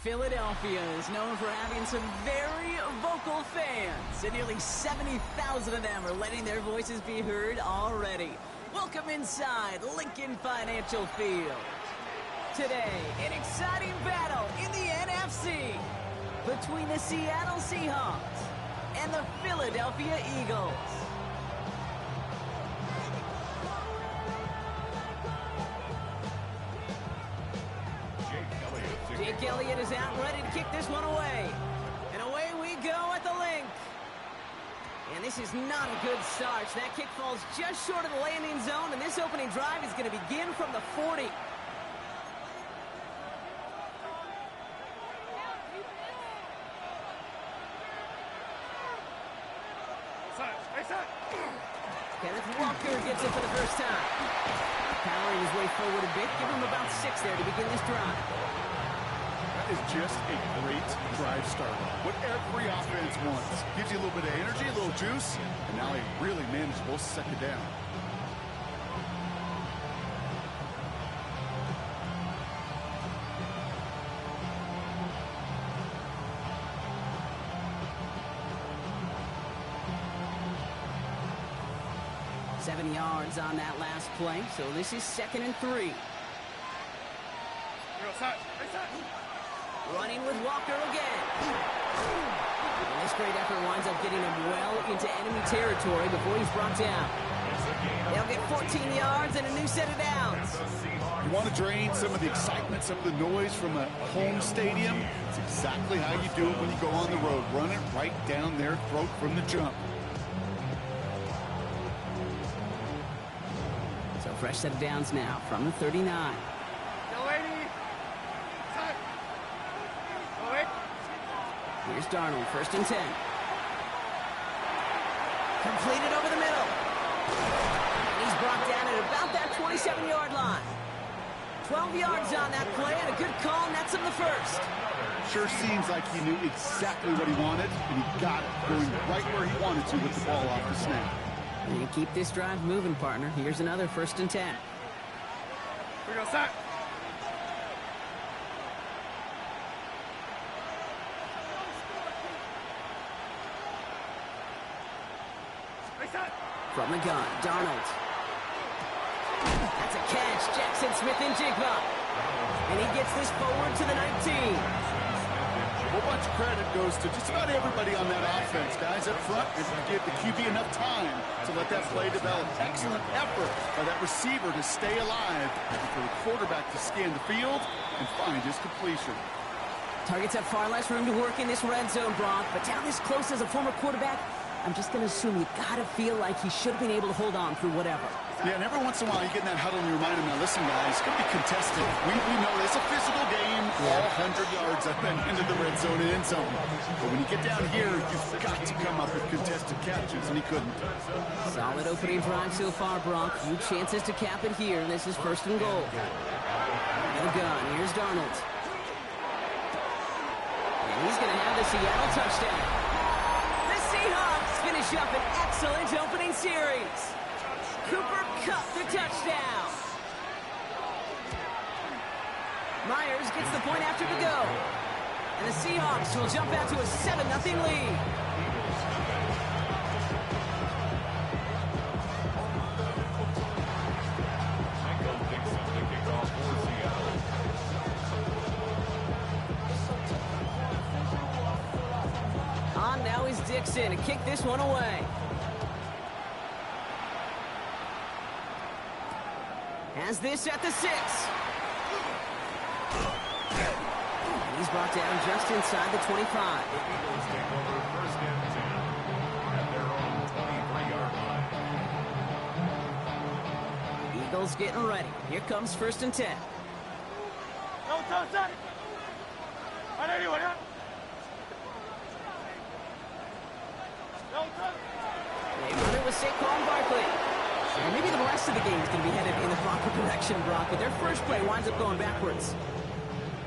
Philadelphia is known for having some very vocal fans, and nearly 70,000 of them are letting their voices be heard already. Welcome inside Lincoln Financial Field. Today, an exciting battle in the NFC between the Seattle Seahawks and the Philadelphia Eagles. Jake Elliott is out ready to kick this one away. And away we go at the link. And this is not a good start. That kick falls just short of the landing zone, and this opening drive is going to begin from the 40. Kenneth Walker gets it for the first time. Powering his way forward a bit. Give him about 6 there to begin this drive. That is just a great drive starter. What every offense wants. Gives you a little bit of energy, a little juice, and now a really manageable second down. Seven yards on that last play, so this is 2nd and 3. Running with Walker again. And this great effort winds up getting him well into enemy territory before he's brought down. They'll get 14 yards and a new set of downs. You want to drain some of the excitement, some of the noise from a home stadium? It's exactly how you do it when you go on the road. Run it right down their throat from the jump. So fresh set of downs now from the 39. Here's Darnold, 1st and 10. Completed over the middle. And he's brought down at about that 27-yard line. 12 yards on that play, and a good call nets him the first. Sure seems like he knew exactly what he wanted, and he got it going right where he wanted to with the ball off the snap. And you keep this drive moving, partner. Here's another 1st and 10. We go, sack. From the gun, Darnold. That's a catch. Jackson Smith-Njigba. And he gets this forward to the 19. A whole bunch of credit goes to just about everybody on that offense, guys. Up front, if you give the QB enough time to let that play develop. Excellent effort by that receiver to stay alive and for the quarterback to scan the field and find his completion. Targets have far less room to work in this red zone, Brock. But down this close as a former quarterback, I'm just going to assume you got to feel like he should have been able to hold on through whatever. Yeah, and every once in a while you get in that huddle and you remind him, now listen, guys, it's going to be contested. We know it's a physical game, all 100 yards up and into the red zone and end zone. But when you get down here, you've got to come up with contested catches, and he couldn't. Solid opening drive so far, Brock. Few chances to cap it here. This is 1st and goal. And a gun. Here's Darnold. And he's going to have the Seattle touchdown. The Seahawks finish up an excellent opening series. Cooper Kupp the touchdown. Myers gets the point after to go. And the Seahawks will jump out to a 7-0 lead. On now is Dixon to kick this one away. Has this at the 6. And he's brought down just inside the 25. Eagles getting ready. Here comes 1st and 10. They run it with Saquon Barkley. And maybe the rest of the game is going to be headed in the proper direction, Brock, but their first play winds up going backwards.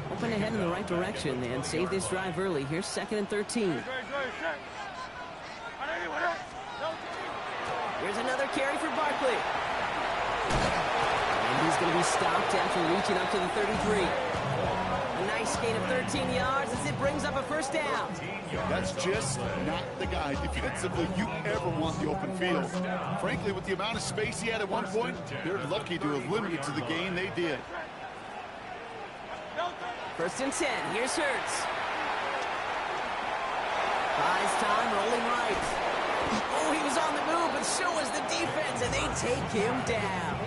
Hoping to head in the right direction and save this drive early. Here's 2nd and 13. Here's another carry for Barkley. And he's going to be stopped after reaching up to the 33. A nice gain of 13 yards as it brings up a first down. That's just not the guy defensively you ever want the open field. Frankly, with the amount of space he had at one point, they're lucky to have limited to the gain they did. First and 10. Here's Hurts. Buys time, rolling right. Oh, he was on the move, but so was the defense, and they take him down.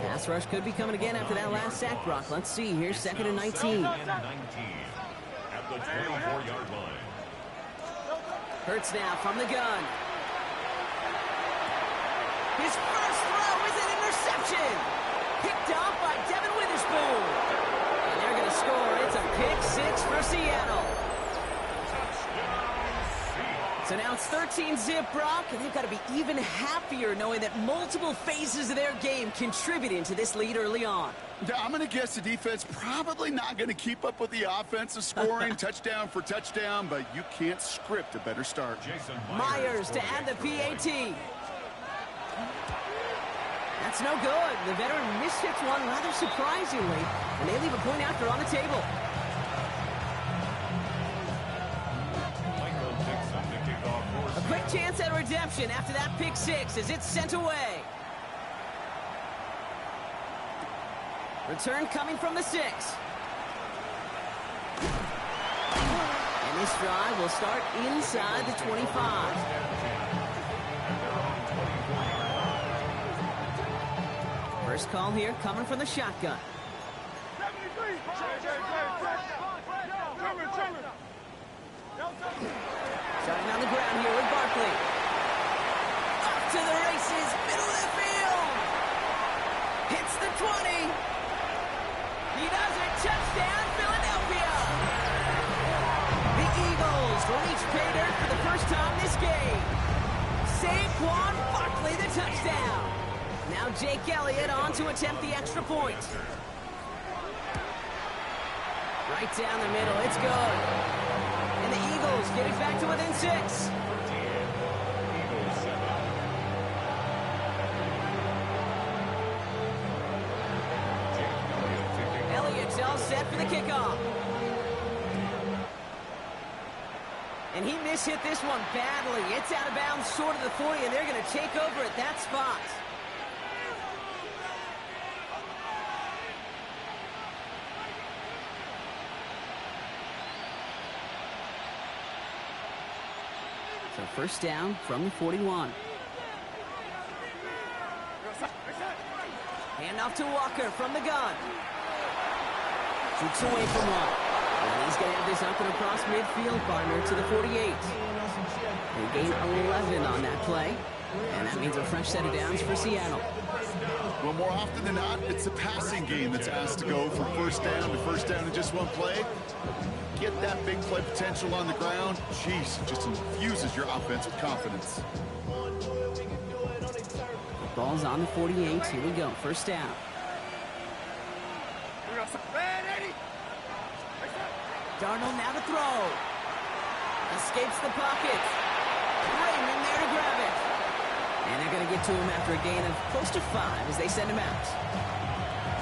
Pass rush could be coming again after that last sack, Brock. Let's see. Here's 2nd and 19. At the 24-yard line. Hurts now from the gun. His first throw is an interception. Picked off by Devin Witherspoon. And they're going to score. It's a pick-6 for Seattle. So now it's 13-zip, Brock, and they've got to be even happier knowing that multiple phases of their game contributed to this lead early on. I'm going to guess the defense probably not going to keep up with the offensive scoring touchdown for touchdown, but you can't script a better start. Myers to add the PAT. That's no good. The veteran mishits one rather surprisingly, and they leave a point after on the table. A quick chance at redemption after that pick-6 as it's sent away. Return coming from the 6. And this drive will start inside the 25. First call here coming from the shotgun. Starting on the ground here with Barkley. Up to the races, middle of the field. Hits the 20. He does it. Touchdown, Philadelphia. The Eagles reach pay dirt for the first time this game. Saquon Barkley the touchdown. Now Jake Elliott on to attempt the extra point. Right down the middle. It's good. And the Eagles get it back to within 6. Elliott's all set for the kickoff. And he mishit this one badly. It's out of bounds short of the 40, and they're going to take over at that spot. So first down from the 41. Hand off to Walker from the gun. Shoots away from one. And he's going to have this up and across midfield, partner, to the 48. They gain 11 on that play. And that means a fresh set of downs for Seattle. Well, more often than not, it's the passing game that's asked to go from first down in just one play. Get that big play potential on the ground. Jeez, it just infuses your offense with confidence. Ball's on the 48. Here we go. First down. Darnold now to throw. Escapes the pocket. Raymond there to grab it. And they're going to get to him after a gain of close to 5 as they send him out.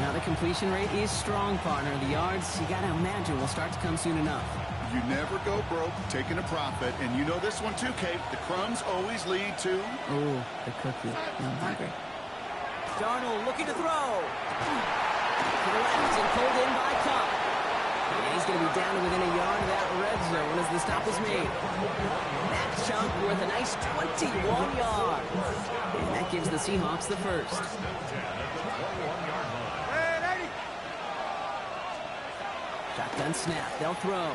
Now the completion rate is strong, partner. The yards, you got to imagine, will start to come soon enough. You never go broke taking a profit. And you know this one too, Kate. The crumbs always lead to... Oh, the cookie. I'm hungry. Darnold looking to throw. To the left and pulled in by Cup. And he's going to be down to within a yard of that red zone as the stop is made. That chunk worth a nice 21 yards. And that gives the Seahawks the first. Shotgun snap. They'll throw.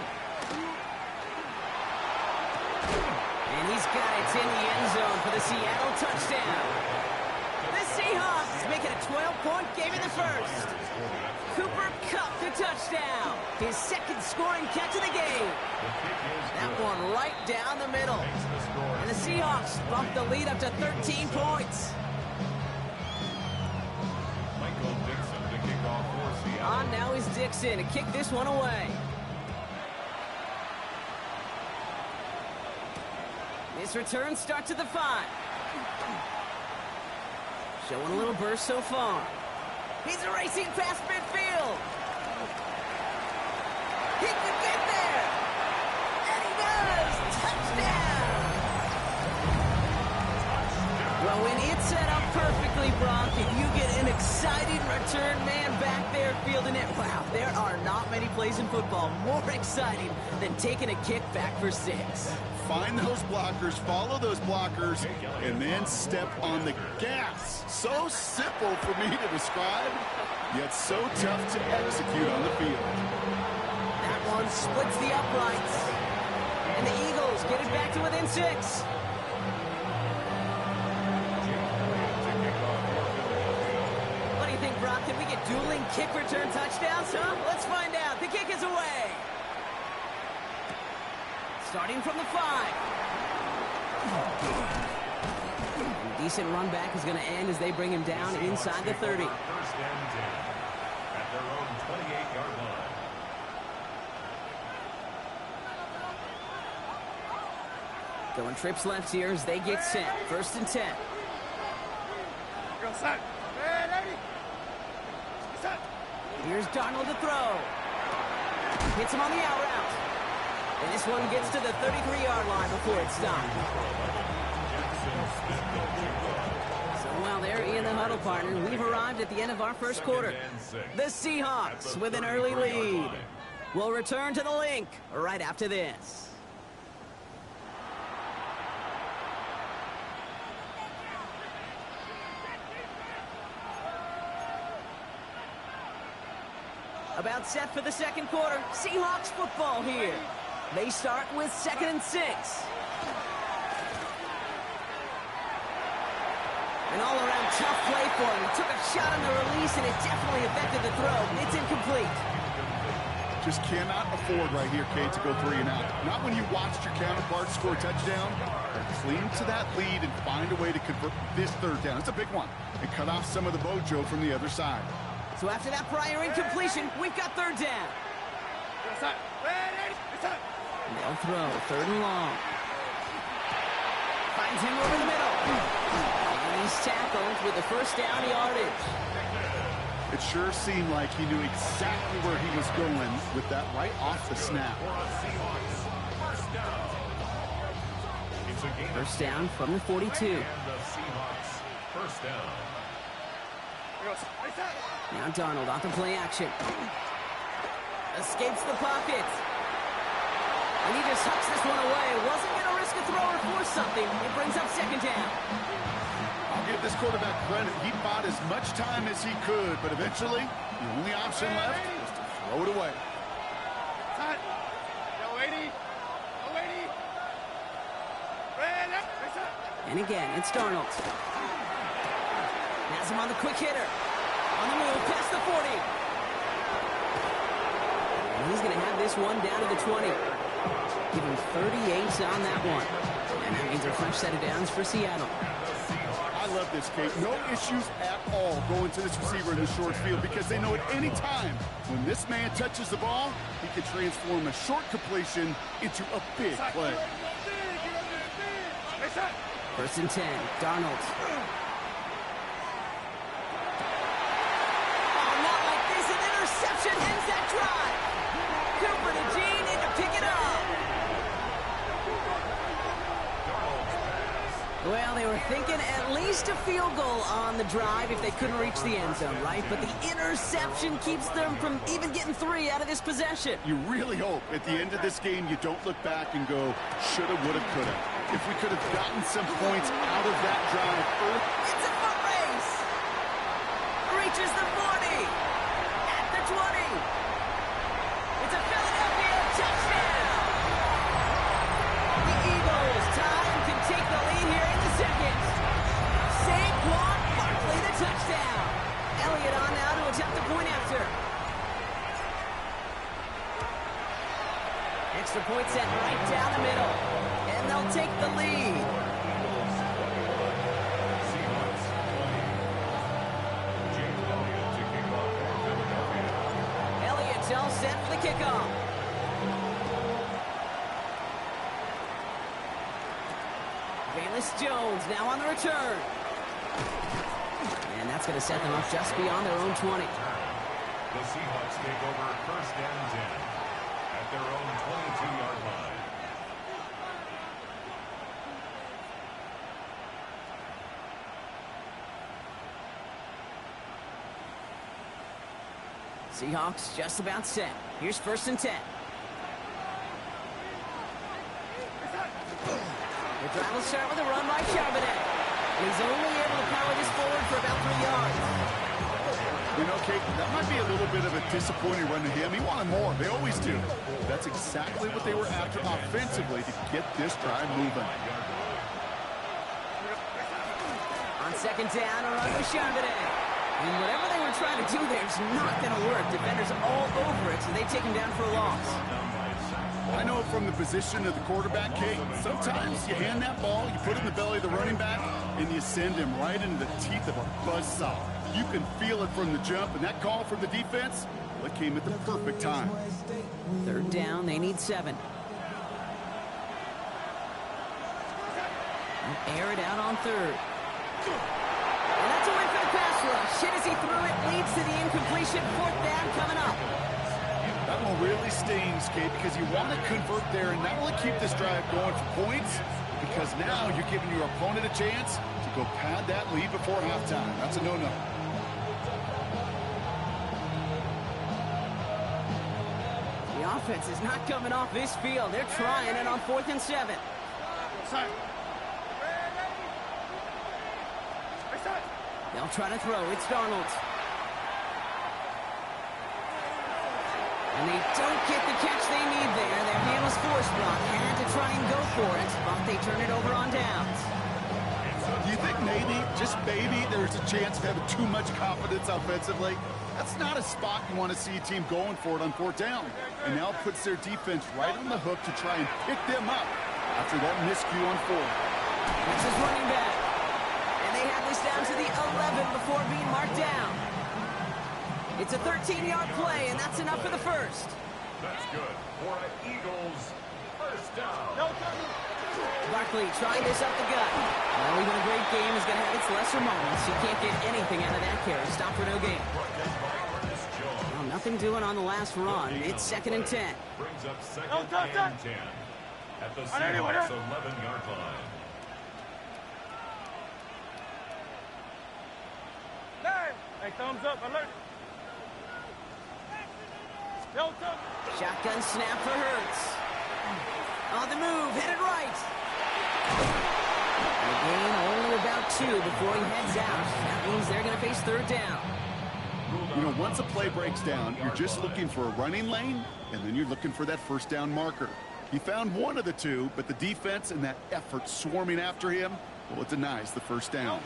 And he's got it in the end zone for the Seattle touchdown. The Seahawks make it a 12-point game in the first. Cooper Kupp the touchdown. His second scoring catch of the game. That one right down the middle. And the Seahawks bump the lead up to 13 points. On now is Dixon to kick this one away. This return starts at the 5. Showing a little burst so far. He's racing past midfield. He could get there. And he does. Touchdown. Well, when it's set up perfectly, Brock, if you get an exciting return man back there fielding it, wow, there are not many plays in football more exciting than taking a kick back for 6. Find those blockers, follow those blockers, and then step on the gas. So simple for me to describe, yet so tough to execute on the field. That one splits the uprights. And the Eagles get it back to within 6. What do you think, Brock? Can we get dueling kick return touchdowns, huh? Let's find out. The kick is away. Starting from the 5. A decent run back is going to end as they bring him down inside the 30. First and 10 at their own 28-yard line. Going trips left here as they get set. First and 10. Go set. Ready. Set. Here's Donald to throw. Hits him on the out route. And this one gets to the 33-yard line before it's stopped. So while they're in the huddle, partner, we've arrived at the end of our first quarter. The Seahawks with an early lead. We'll return to the link right after this. About set for the second quarter. Seahawks football here. They start with 2nd and 6. An all-around tough play for him. He took a shot on the release, and it definitely affected the throw. It's incomplete. Just cannot afford right here, Kate, to go 3 and out. Not when you watched your counterpart score a touchdown. Cling to that lead and find a way to convert this 3rd down. It's a big one. And cut off some of the mojo from the other side. So after that prior incompletion, we've got 3rd down. Go set. Ready. Set. They'll throw 3rd and long. Finds him over the middle. And he's tackled with the first down yardage. It sure seemed like he knew exactly where he was going with that right off the snap. First down from the 42. And the Seahawks first down. Now Donald off the play action. Escapes the pocket. And he just hucks this one away. Wasn't going to risk a throw or force something. It brings up 2nd down. I'll give this quarterback credit. He bought as much time as he could, but eventually, the only option left was to throw it away. Set. Go 80. Go 80. Ready. Set. And again, it's Darnold. Has him on the quick hitter. On the move, past the 40. And he's going to have this one down to the 20. Give him 38 on that one. And that means a fresh set of downs for Seattle. I love this, Kate. No issues at all going to this receiver in the short field because they know at any time when this man touches the ball, he can transform a short completion into a big play. First and 10, Darnold. Interception ends that drive. Cooper to Gene in to pick it up. Well, they were thinking at least a field goal on the drive if they couldn't reach the end zone, right? But the interception keeps them from even getting 3 out of this possession. You really hope at the end of this game you don't look back and go, shoulda, woulda, coulda. If we could have gotten some points out of that drive early. It's a foot race. Reaches the 40. 20. It's a Philadelphia touchdown. The Eagles tie and can take the lead here in the 2nd. Saquon Barkley the touchdown. Elliott on now to attempt the point after. Extra point set right down the middle. And they'll take the lead. All set for the kickoff. Bayless Jones now on the return. And that's going to set them up just beyond their own 20. The Seahawks take over 1st and 10. their own 22-yard line. Seahawks just about set. Here's 1st and 10. The drive will start with a run by Charbonnet. And he's only able to power this forward for about 3 yards. You know, Kate, that might be a little bit of a disappointing run to him. He wanted more. They always do. That's exactly what they were after offensively to get this drive moving. On 2nd down, a run with Charbonnet. And whatever they were trying to do there is not going to work. Defenders all over it, so they take him down for a loss. I know from the position of the quarterback, Kate, sometimes you hand that ball, you put it in the belly of the running back, and you send him right into the teeth of a buzzsaw. You can feel it from the jump, and that call from the defense, well, it came at the perfect time. 3rd down, they need 7. And air it out on 3rd. And that's a win for the pass rush. Hit as he threw it, leads to the incompletion. 4th down coming up. That one really stings, Kate, because you want to convert there and not only keep this drive going for points, because now you're giving your opponent a chance to go pad that lead before halftime. That's a no-no. The offense is not coming off this field. They're trying it on 4th and 7. They'll try to throw. It's Donald. And they don't get the catch they need there. Their man was forced block. Had to try and go for it, but they turn it over on downs. Do you think maybe, just maybe, there's a chance of having too much confidence offensively? That's not a spot you want to see a team going for it on 4th down. And now it puts their defense right on the hook to try and pick them up after that miscue on 4. That's his running back. And they have this down to the 11 before being marked down. It's a 13-yard play, and that's enough for the first. That's good for an Eagles first down. Barkley trying this up the gut. Well, even a great game is going to have its lesser moments. You can't get anything out of that carry. Stop for no gain. Well, nothing doing on the last run. It's 2nd and 10. Brings up 2nd and 10 at the Seahawks 11-yard line. Hey, thumbs up, alert. Shotgun snap for Hurts. On the move, headed right. The game only about 2 before he heads out. That means they're going to face 3rd down. You know, once a play breaks down, you're just looking for a running lane, and then you're looking for that 1st down marker. He found one of the 2, but the defense and that effort swarming after him, well, it denies the 1st down.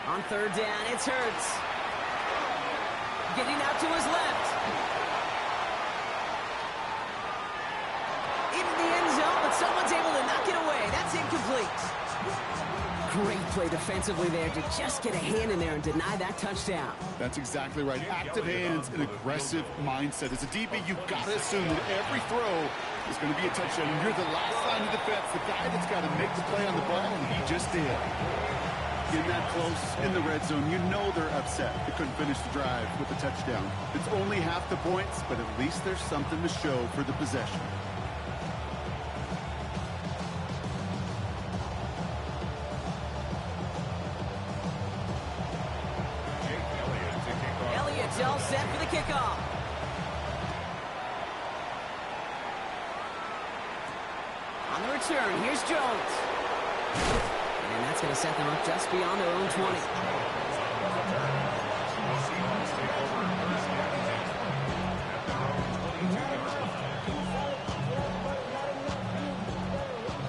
On 3rd down, it's Hurts. Getting out to his left. Into the end zone, but someone's able to knock it away. That's incomplete. Great play defensively there to just get a hand in there and deny that touchdown. That's exactly right. Active hands and aggressive mindset. As a DB, you've got to assume that every throw is going to be a touchdown. You're the last line of defense, the guy that's got to make the play on the ball, and he just did. In that close, in the red zone, you know they're upset. They couldn't finish the drive with the touchdown. It's only half the points, but at least there's something to show for the possession. Elliott's all set for the kickoff. On the return, here's Jones. And that's going to set them up just beyond their own 20.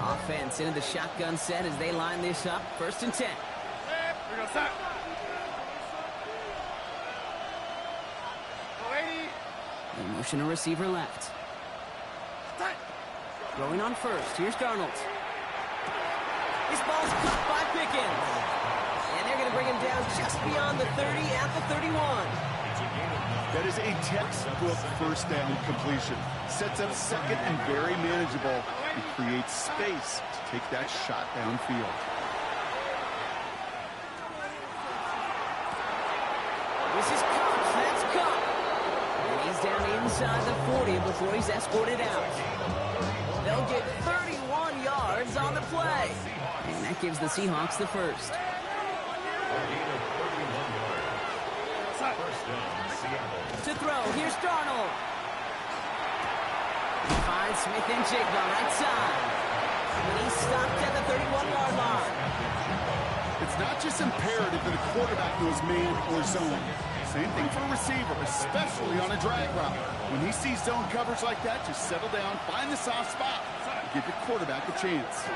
Offense into the shotgun set as they line this up. 1st and 10. The motion a receiver left. Throwing on 1st. Here's Donald. This ball's caught by Pickens. And they're going to bring him down just beyond the 30 at the 31. That is a textbook 1st down completion. Sets up 2nd and very manageable and creates space to take that shot downfield. inside the 40 before he's escorted out. They'll get 31 yards on the play. And that gives the Seahawks the first. To throw, here's Darnold. He finds Smith and Jigba right side. And he's stopped at the 31-yard line. It's not just imperative that a quarterback knows man or zone. Same thing for a receiver, especially on a drag route. When he sees zone coverage like that, just settle down, find the soft spot, and give your quarterback a chance.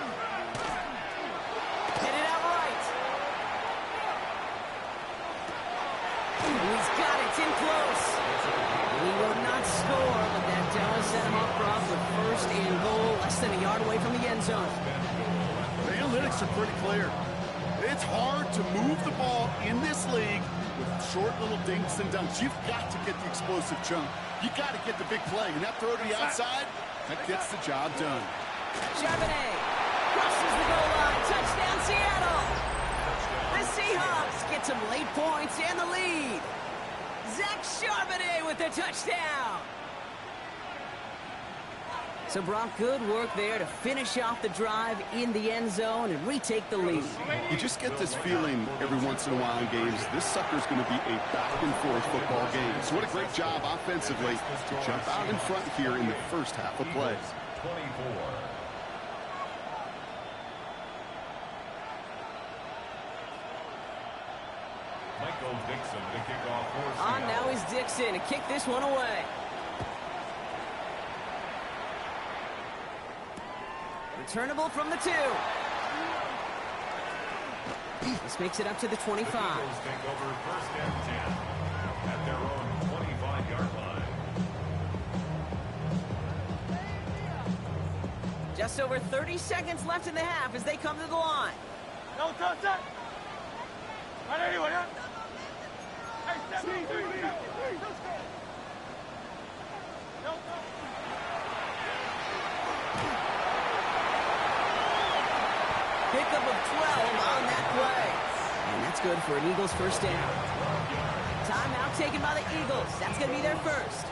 Hit it out right. He's got it. It's in close. He will not score, but that does set him up front with first and goal, less than a yard away from the end zone. The analytics are pretty clear. It's hard to move the ball in this league with short little dinks and dunks. You've got to get the explosive jump. You've got to get the big play. And that throw to the outside, that gets the job done. Charbonnet crosses the goal line. Touchdown, Seattle. The Seahawks get some late points and the lead. Zach Charbonnet with the touchdown. So, Brock, good work there to finish off the drive in the end zone and retake the lead. You just get this feeling every once in a while in games, this sucker's going to be a back-and-forth football game. So what a great job offensively to jump out in front here in the first half of play. 24. Michael Dixon to kick off for On now is Dixon to kick this one away. Returnable from the 2. This makes it up to the 25. Eagles take over first and 10 at their own 25-yard line. Just over 30 seconds left in the half as they come to the line. No touch that. Not anyway, huh? Hey, step me. No touch. Pickup of 12 on that play. And that's good for an Eagles first down. Timeout taken by the Eagles. That's going to be their first.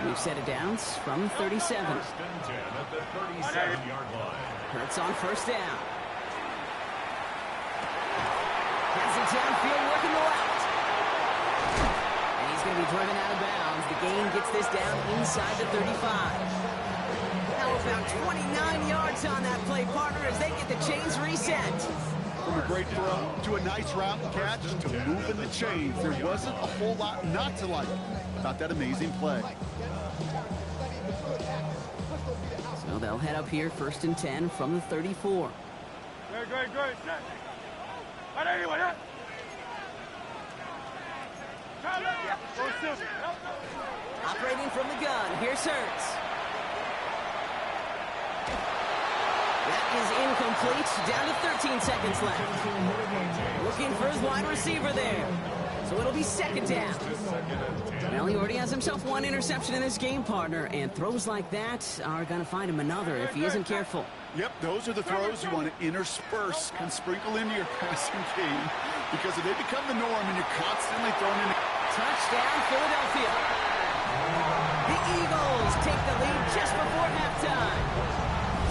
We've set it down from 37. First and 10 at the 37-yard line. Hurts on first down. Has it downfield working the left. And he's going to be driven out of bounds. The gain gets this down inside the 35. How about 29 yards on that play, partner, as they get the chains reset. From a great throw to a nice route and catch to moving the chains, there wasn't a whole lot not to like about that amazing play. So they'll head up here first and 10 from the 34. Great. Not anyway, huh? Operating from the gun, here's Hurts. That is incomplete, down to 13 seconds left. Looking for his wide receiver there. So it'll be second down. Well, he already has himself one interception in this game, partner, and throws like that are going to find him another if he isn't careful. Yep, those are the throws you want to intersperse and sprinkle into your passing game, because if they become the norm and you're constantly throwing in... Touchdown, Philadelphia. The Eagles take the lead just before halftime.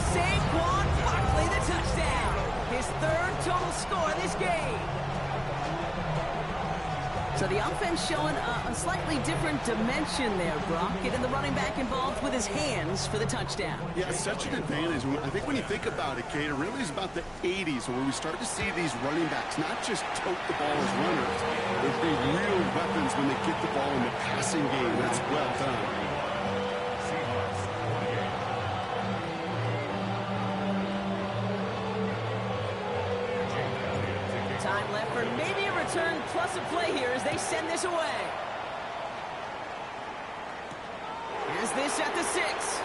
Saquon Barkley, the touchdown. His third total score in this game. So the offense showing a slightly different dimension there, Brock. Getting the running back involved with his hands for the touchdown. Yeah, it's such an advantage. I think when you think about it, Kate, it really is about the 80s where we start to see these running backs not just tote the ball as runners, but be real weapons when they get the ball in the passing game. That's well done. Time left for maybe a return plus a play here as they send this away. Here's this at the 6.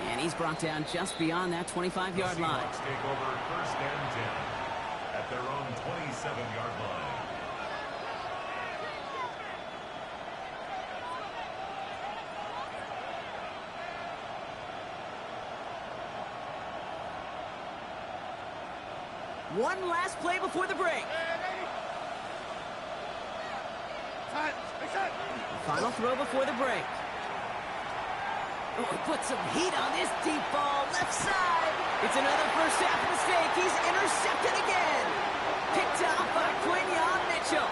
And he's brought down just beyond that 25-yard line. Take over first and 10 at their own 27-yard line. One last play before the break. Time. Final throw before the break. Oh, put some heat on this deep ball, left side. It's another first half mistake. He's intercepted again. Picked off by Quinyon Mitchell.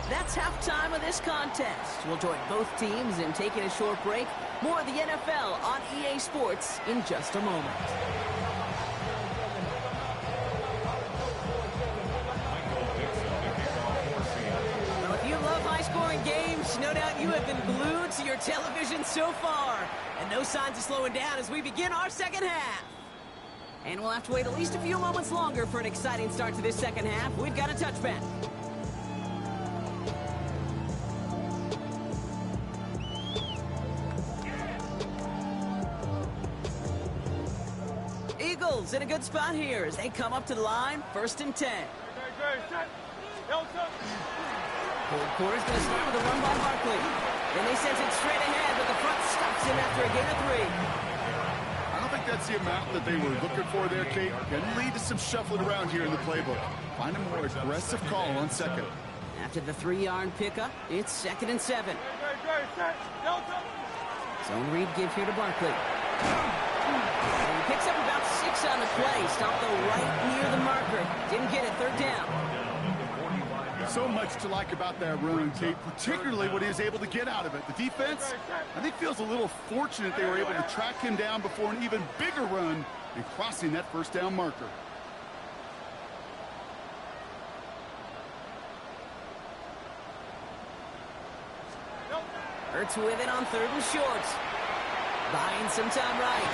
That's halftime of this contest. We'll join both teams in taking a short break. More of the NFL on EA Sports in just a moment. Well, if you love high-scoring games, no doubt you have been glued to your television so far. And no signs of slowing down as we begin our second half. And we'll have to wait at least a few moments longer for an exciting start to this second half. We've got a touchback. Eagles in a good spot here as they come up to the line, 1st and 10. Fourth quarter's going to start with a run by Barkley. Then they send it straight ahead, but the front stops him after a gain of 3. I don't think that's the amount that they were looking for there, Kate. Can lead to some shuffling around here in the playbook. Find a more aggressive call on second. After the 3-yard pickup, it's 2nd and 7. Zone read give here to Barkley. And he picks up about 6 on the play. Stopped though right near the marker. Didn't get it, 3rd down. So much to like about that run, Kate, particularly what he was able to get out of it. The defense, I think, feels a little fortunate they were able to track him down before an even bigger run and crossing that 1st down marker. Hurts with it on 3rd and short. Buying some time right.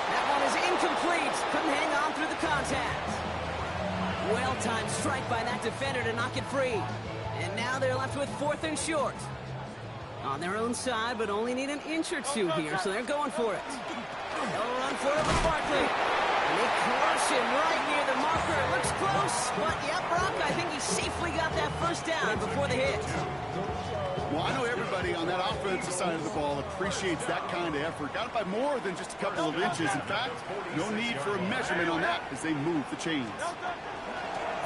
That one is incomplete. Couldn't hang on through the contact. Well-timed strike by that defender to knock it free. And now they're left with 4th and short. On their own side, but only need an inch or two here, so they're going for it. They'll run for it with Barkley. And they crush him right near the marker. It looks close, but yeah, Brock, I think he safely got that 1st down before the hit. Well, I know everybody on that offensive side of the ball appreciates that kind of effort. Got it by more than just a couple of inches. In fact, no need for a measurement on that as they move the chains.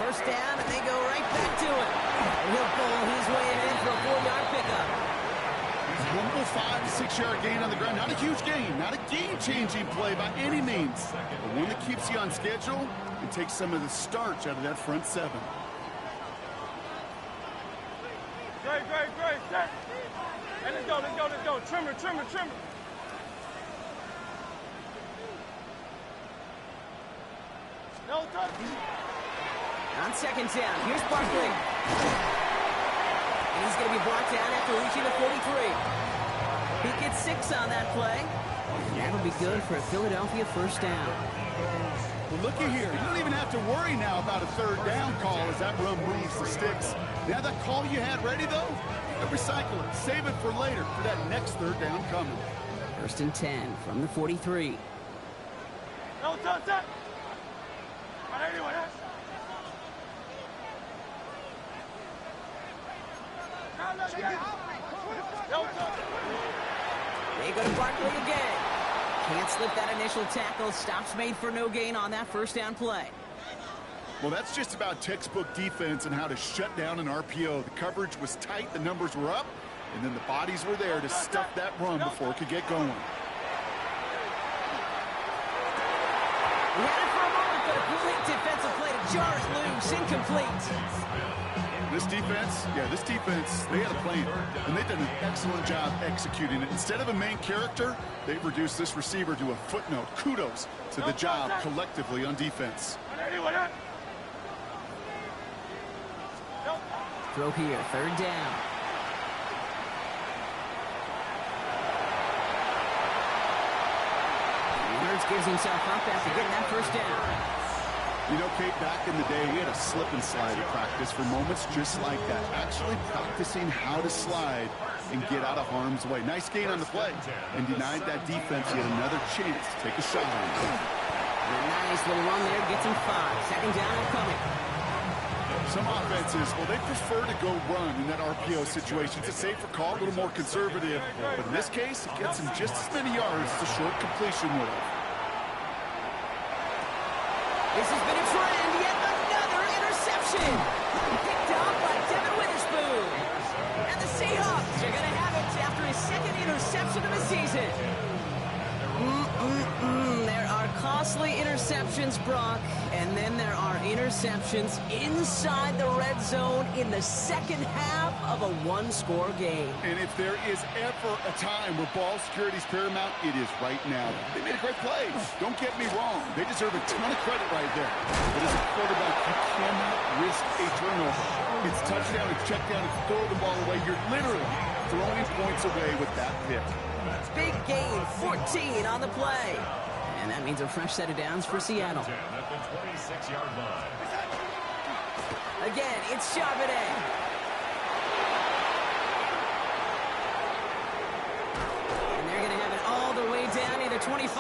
1st down, and they go right back to it. And he'll pull his way ahead for a 4-yard pickup. Humble 5 to 6-yard gain on the ground. Not a huge gain, not a game-changing play by any means, but one that keeps you on schedule and takes some of the starch out of that front 7. Great. Set. Hey, let's go. Trimmer. No touch. On 2nd down, here's Barkley. And he's going to be brought down after reaching the 43. He gets 6 on that play. And that'll be good for a Philadelphia 1st down. Well, looky here. You don't even have to worry now about a 3rd down call as that run moves the sticks. Now that call you had ready, though, recycle it. Save it for later for that next 3rd down coming. 1st and 10 from the 43. No touch. Anyway, They go to Barkley again. Can't slip that initial tackle. Stops made for no gain on that 1st down play. Well, that's just about textbook defense and how to shut down an RPO. The coverage was tight, the numbers were up, and then the bodies were there to stuff that run before it could get going. He had it for a moment, but a quick defensive play to jar it loose. Incomplete. This defense, they had a plan, and they've done an excellent job executing it. Instead of a main character, they've reduced this receiver to a footnote. Kudos to the job collectively on defense. Throw here, 3rd down. Hurts gives himself up after getting that 1st down. You know, Kate, back in the day, he had a slip and slide at practice for moments just like that. Actually practicing how to slide and get out of harm's way. Nice gain on the play and denied that defense yet another chance to take a shot on him. A nice little run there, gets him 5. 2nd down and coming. Some offenses, well, they prefer to go run in that RPO situation. It's a safer call, a little more conservative. But in this case, it gets him just as many yards as a short completion would have. This has been a trend. Yet another interception. Picked off by Devin Witherspoon. And the Seahawks are going to have it after his second interception of the season. There are costly interceptions, Brock, and then there are interceptions inside the red zone in the second half of a one-score game. And if there is ever a time where ball security is paramount, it is right now. They made a great play. Don't get me wrong. They deserve a ton of credit right there. But as a quarterback, you cannot risk a turnover. It's touchdown, it's check down, it's throw the ball away. You're literally throwing points away with that pick. Big gain, 14 on the play. And that means a fresh set of downs for Seattle. At the 26-yard line. Again, it's Charbonnet. And they're going to have it all the way down near the 25.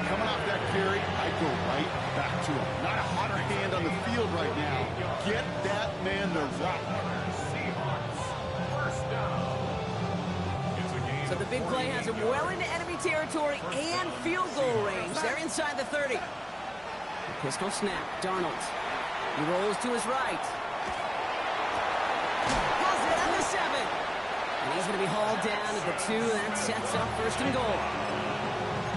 Coming off that carry, I go right back to him. Not a hotter hand on the field right now. Get that man the rock. First down. So the big play has him well into enemy territory and field goal range. They're inside the 30. Pistol snap. Darnold. He rolls to his right. Has it at the 7. And he's going to be hauled down at the 2. That sets up first and goal.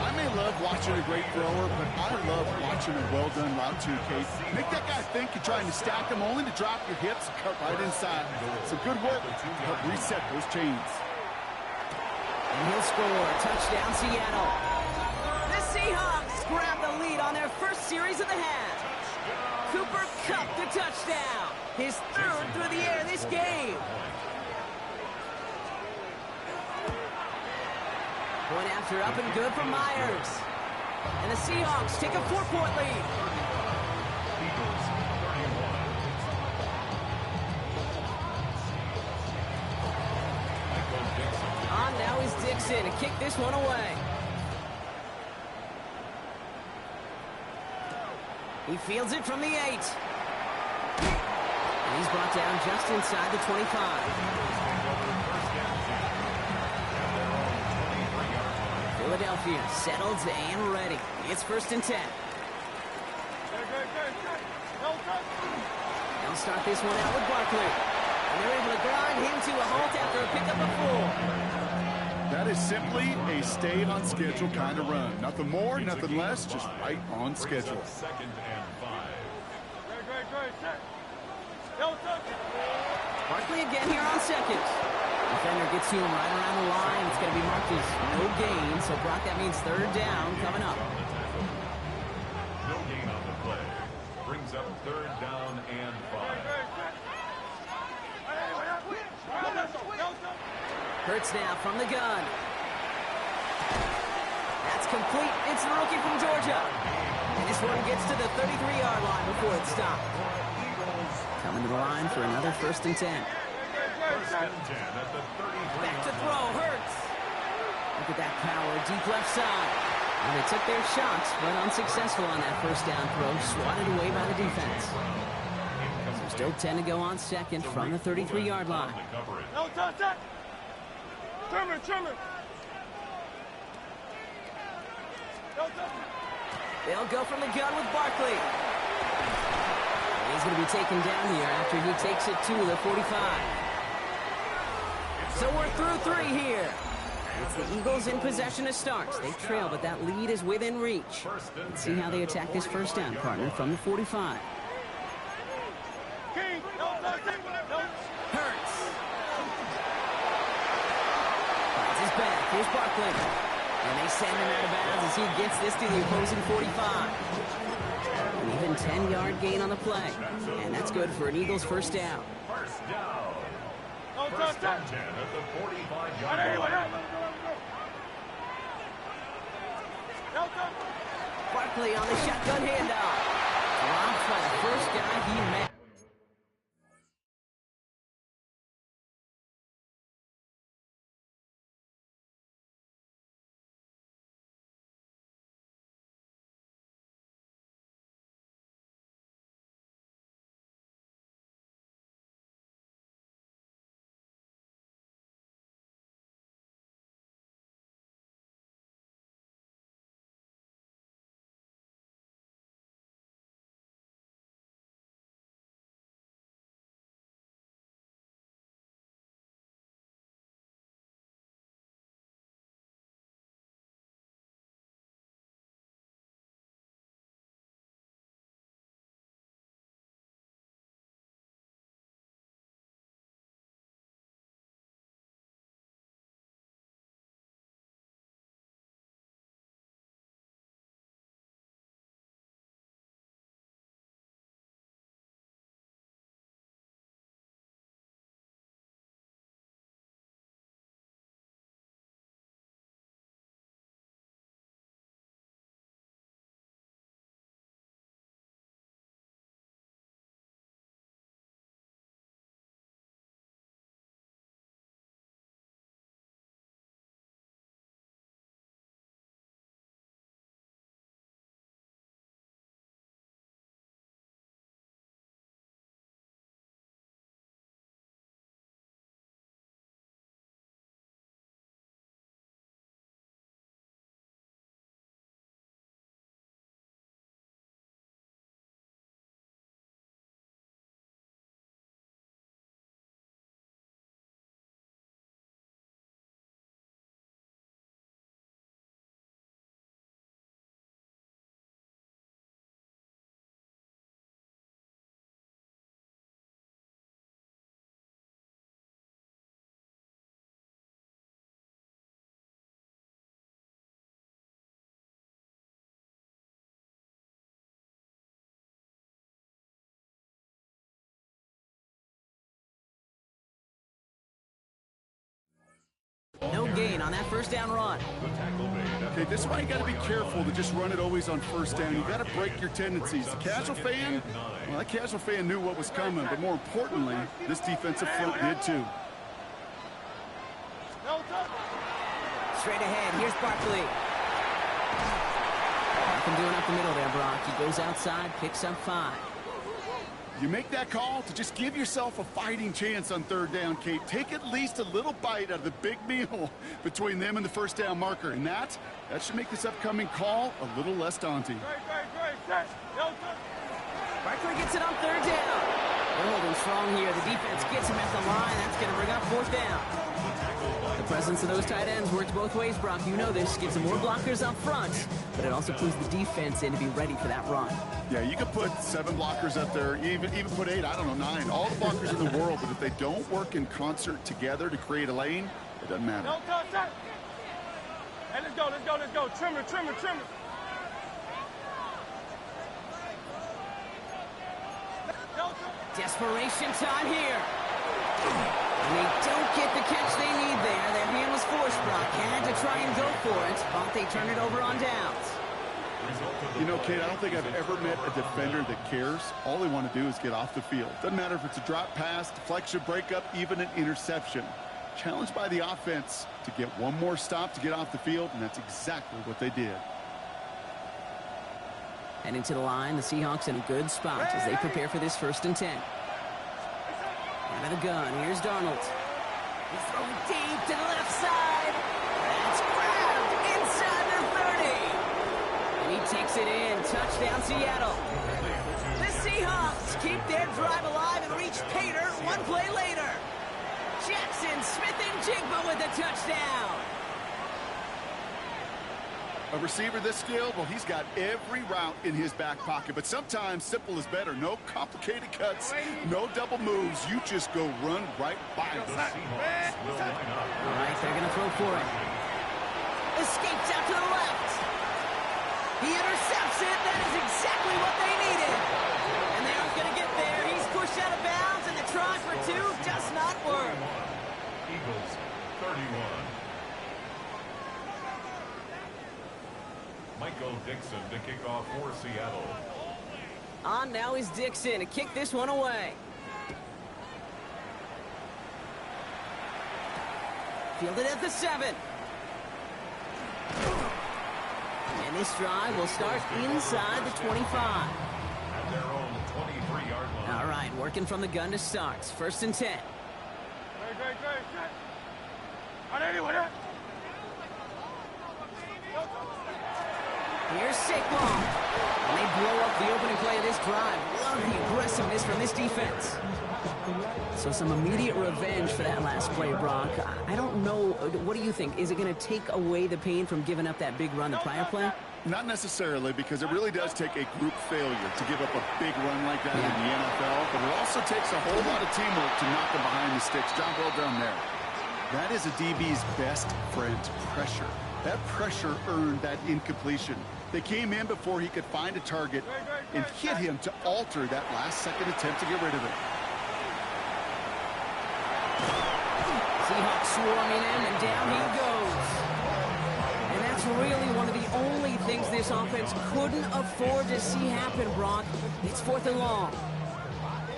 I may love watching a great thrower, but I love watching a well-done route too, Kate. Make that guy think you're trying to stack him only to drop your hips and cut right inside. Some good work to help reset those chains. And he'll score. Touchdown, Seattle. The Seahawks grab the lead on their first series of the half. Cooper Kupp the touchdown. His third through the air this game. Point after up and good for Myers. And the Seahawks take a 4-point lead. Now is Dixon to kick this one away. He fields it from the 8. And he's brought down just inside the 25. Philadelphia settled and ready. It's first and 10. They'll start this one out with Barkley. And they're able to grind him to a halt after a pickup of 4. That is simply a stay-on-schedule kind of run. Nothing more, nothing less, just right on schedule. Second and 5. Barkley again here on second. Defender gets to him right around the line. It's going to be marked as no gain. So, Brock, that means third down coming up. No gain on the play. Brings up third down and 5. Hurts now from the gun. That's complete. It's the rookie from Georgia. And this one gets to the 33-yard line before it's stopped. Coming to the line for another first and 10. First and 10 at the 33. Back to throw. Hurts. Look at that power. Deep left side. And they took their shots, but unsuccessful on that first down throw. Swatted away by the defense. So still 10 to go on second from the 33-yard line. No, touch that. Trimmer. They'll go from the gun with Barkley. And he's going to be taken down here after he takes it to the 45. So we're through 3 here. It's the Eagles in possession to start. They trail, but that lead is within reach. Let's see how they attack this first down, partner, from the 45. Hurts. Finds his back. Here's Barkley. And they send him out of bounds as he gets this to the opposing 45. An even 10-yard gain on the play. And that's good for an Eagles first down. First down. First and 10 at the 45-yard line. Barkley on the shotgun handoff. Dropped by the first guy he met. gain on that first down run. The tackle made. Okay, this is why you got to be careful to just run it always on first down. You got to break your tendencies. The casual fan, well, that casual fan knew what was coming, but more importantly, this defensive front did too. Straight ahead, here's Barkley. Nothing doing up the middle there, Brock. He goes outside, picks up 5. You make that call to just give yourself a fighting chance on third down, Kate. Take at least a little bite out of the big meal between them and the first down marker. And that should make this upcoming call a little less daunting. Barkley gets it on third down. They're holding strong here. The defense gets him at the line. That's going to bring up fourth down. The presence of those tight ends works both ways, Brock. You know this. Gives them more blockers up front, but it also puts the defense in to be ready for that run. Yeah, you could put 7 blockers up there, even put 8, I don't know, 9. All the blockers in the world, but if they don't work in concert together to create a lane, it doesn't matter. No touch. Hey, let's go. Trimmer. Desperation time here. And they don't get the catch they need there. Their hand was forced, Brock. Had to try and go for it, but they turn it over on downs. You know, Kate, I don't think I've ever met a defender that cares. All they want to do is get off the field. Doesn't matter if it's a drop pass, deflection, breakup, even an interception. Challenged by the offense to get one more stop to get off the field, and that's exactly what they did. And into the line, the Seahawks in a good spot as they prepare for this 1st and 10. Out of the gun, here's Donald. He's throwing deep to the left side. That's grabbed inside their 30. And he takes it in. Touchdown, Seattle. The Seahawks keep their drive alive and reach Pater one play later. Jackson Smith and Jigba with the touchdown. A receiver this skilled, well, he's got every route in his back pocket. But sometimes simple is better. No complicated cuts, no double moves. You just go run right by him. All right, they're going to throw for it. Escapes out to the left. He intercepts it. That is exactly what they needed. And they aren't going to get there. He's pushed out of bounds, and the try for 2 does not work. Eagles 31. Michael Dixon to kick off for Seattle. On now is Dixon to kick this one away. Fielded at the 7. And this drive will start inside the 25. At their own 23-yard line. All right, working from the gun to start. 1st and 10. Great. Anyone? Here's Saquon. And they blow up the opening play of this drive. Love the aggressiveness from this defense. So some immediate revenge for that last play, Brock. I don't know. What do you think? Is it going to take away the pain from giving up that big run the prior play? Not necessarily, because it really does take a group failure to give up a big run like that in the NFL. But it also takes a whole lot of teamwork to knock them behind the sticks. John, well done there. That is a DB's best friend, pressure. That pressure earned that incompletion. They came in before he could find a target and hit him to alter that last-second attempt to get rid of it. Seahawks swarming him, and down he goes. And that's really one of the only things this offense couldn't afford to see happen, Brock. It's 4th and long.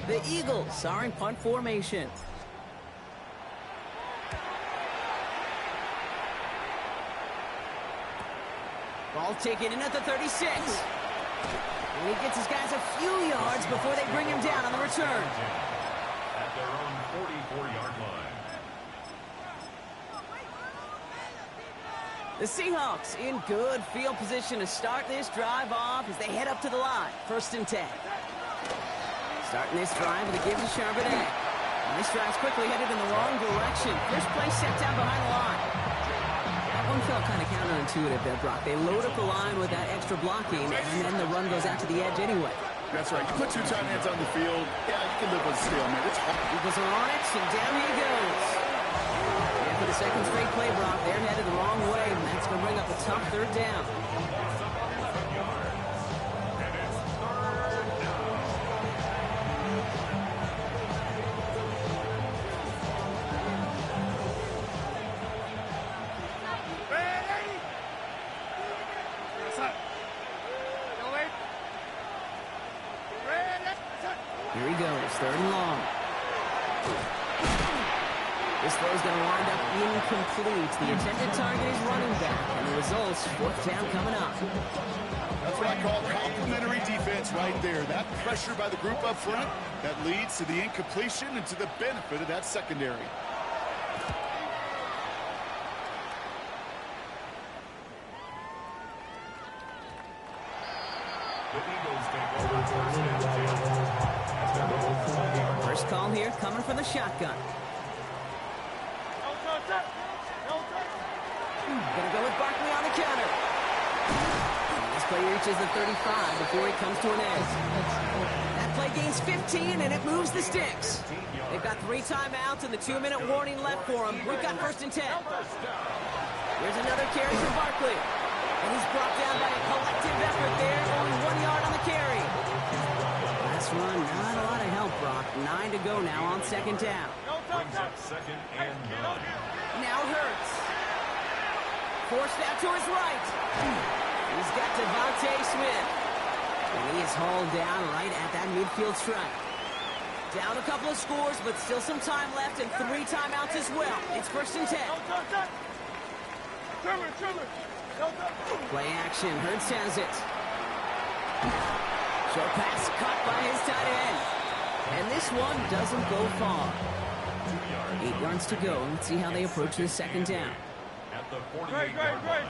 The Eagles are in punt formation. Ball taken in at the 36. And he gets his guys a few yards before they bring him down on the return. At their own 44-yard line. The Seahawks in good field position to start this drive off as they head up to the line. 1st and 10. Starting this drive with a give to Charbonnet. And this drive's quickly headed in the wrong direction. First play set down behind the line. One felt kind of counterintuitive there, Brock. They load up the line with that extra blocking, and then the run goes out to the edge anyway. That's right. You put 2 tight ends on the field, yeah, you can live with a stalemate. It's hard. Eagles are on it, and down he goes. And for the 2nd straight play, Brock, they're headed the wrong way, and that's going to bring up a tough 3rd down. Here he goes, 3rd and long. This throw is going to wind up incomplete. The intended target is running back, and the result's 4th down coming up. That's what I call complimentary defense right there. That pressure by the group up front, that leads to the incompletion and to the benefit of that secondary. The Eagles take over 1st and 10. First call here coming from the shotgun. Gonna go with Barkley on the counter. And this play reaches the 35 before he comes to an end. That play gains 15 and it moves the sticks. They've got 3 timeouts and the 2-minute warning left for them. We've got 1st and 10. Here's another carry for Barkley. And he's brought down by a collective effort there. Only 1 yard on the carry. Last run, not a lot of help, Brock. 9 to go now on 2nd down. Brings up 2nd and 9. Now Hurts. Forced out to his right. He's got Devontae Smith. And he is hauled down right at that midfield stripe. Down a couple of scores, but still some time left and 3 timeouts as well. It's 1st and 10. Play action. Hurts has it. Short pass caught by his tight end. And this one doesn't go far. 8 yards to go. Let's see how they approach this 2nd down. At the 48-yard line.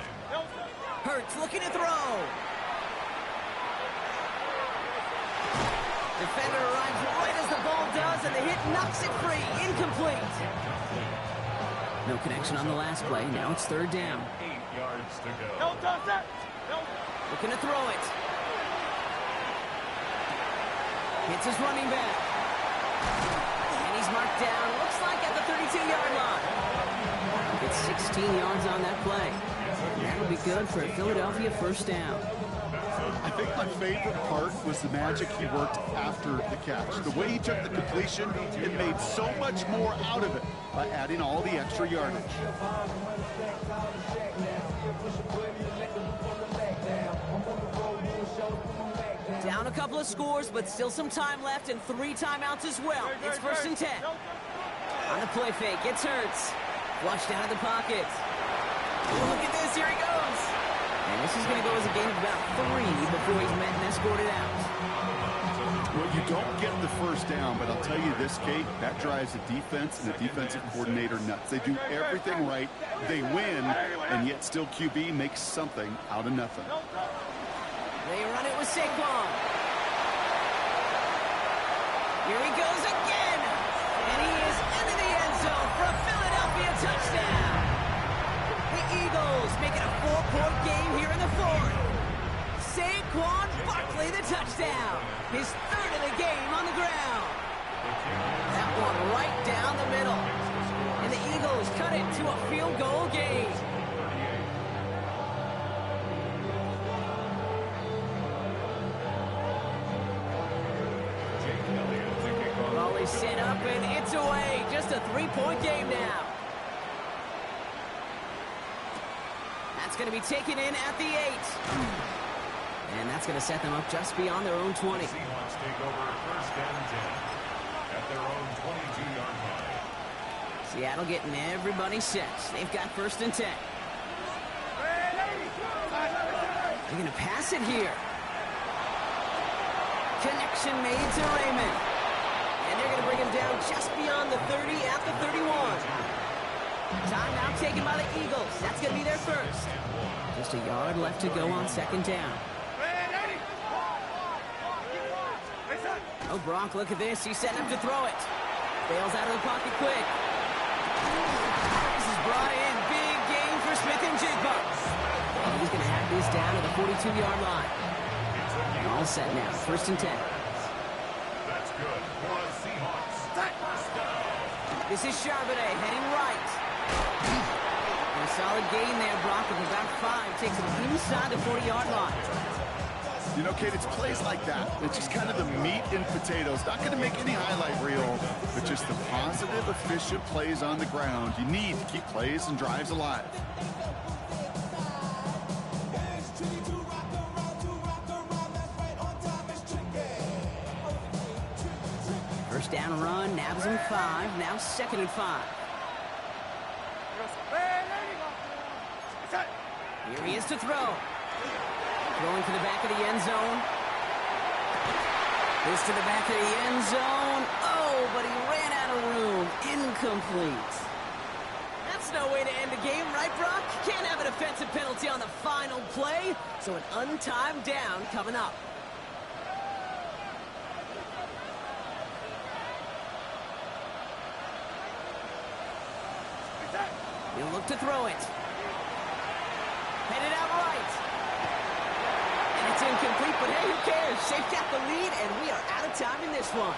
Hurts looking to throw. Defender arrives right as the ball does, and the hit knocks it free. Incomplete. No connection on the last play. Now it's 3rd down. 8 yards to go. Looking to throw it. Hits his running back. And he's marked down, looks like at the 32-yard line. It's 16 yards on that play. That'll be good for a Philadelphia 1st down. I think my favorite part was the magic he worked after the catch. The way he took the completion, it made so much more out of it by adding all the extra yardage. Down a couple of scores, but still some time left and 3 timeouts as well. It's 1st and 10. On the play fake, it's Hurts. Flushed out of the pocket. Look at this, here he goes. And this is going to go as a gain of about 3 before he's met and escorted out. Well, you don't get the 1st down, but I'll tell you this, Kate, that drives the defense and the defensive coordinator nuts. They do everything right, they win, and yet still QB makes something out of nothing. They run it with Saquon. Here he goes again. And he is into the end zone for a Philadelphia touchdown. The Eagles make it a 4-point game here in the 4th. Saquon Barkley the touchdown. His 3rd of the game on the ground. That one right down the middle. And the Eagles cut it to a field goal game. Set up and it's away. Just a 3-point game now. That's going to be taken in at the 8. And that's going to set them up just beyond their own 20. Seahawks take over 1st and 10 at their own 22-yard line. Seattle getting everybody set. They've got 1st and 10. They're going to pass it here. Connection made to Raymond. And they're going to bring him down just beyond the 30 at the 31. Timeout taken by the Eagles. That's going to be their 1st. Just a yard left to go on 2nd down. Oh, Brock, look at this. He's setting up to throw it. Bails out of the pocket quick. This is brought in. Big game for Smith and Jigba. And he's going to have this down to the 42-yard line. All set now. 1st and 10. That's good for the Seahawks. This is Charbonnet heading right. And a solid gain there, Brock, of about 5. Takes him inside the 40-yard line. You know, Kate, it's plays like that. It's just kind of the meat and potatoes. Not going to make any highlight reel, but just the positive, efficient plays on the ground. You need to keep plays and drives alive. First down run, nabs him 5. Now 2nd and 5. Here he is to throw. Throwing to the back of the end zone. This to the back of the end zone. Oh, but he ran out of room. Incomplete. That's no way to end the game, right, Brock? Can't have an offensive penalty on the final play, so an untimed down coming up. He'll look to throw it. Headed out right. And it's incomplete, but hey, who cares? They've got the lead, and we are out of time in this one.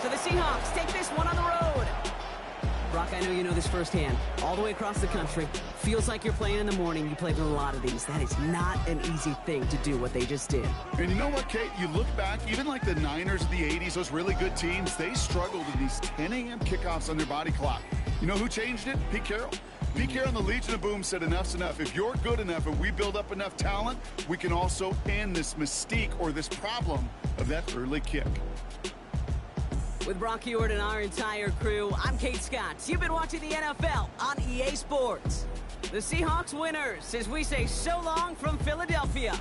So the Seahawks take this one on the road. Brock, I know you know this firsthand. All the way across the country. Feels like you're playing in the morning. You played in a lot of these. That is not an easy thing to do, what they just did. And you know what, Kate? You look back, even like the Niners of the 80s, those really good teams, they struggled in these 10 a.m. kickoffs on their body clock. You know who changed it? Pete Carroll. Pete Carroll and the Legion of Boom said enough's enough. If you're good enough and we build up enough talent, we can also end this mystique or this problem of that early kick. With Brock Ewart and our entire crew, I'm Kate Scott. You've been watching the NFL on EA Sports. The Seahawks winners, as we say so long from Philadelphia.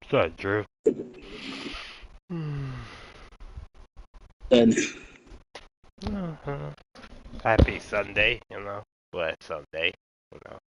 What's that, Drew? And Happy Sunday, you know. What Sunday, you know.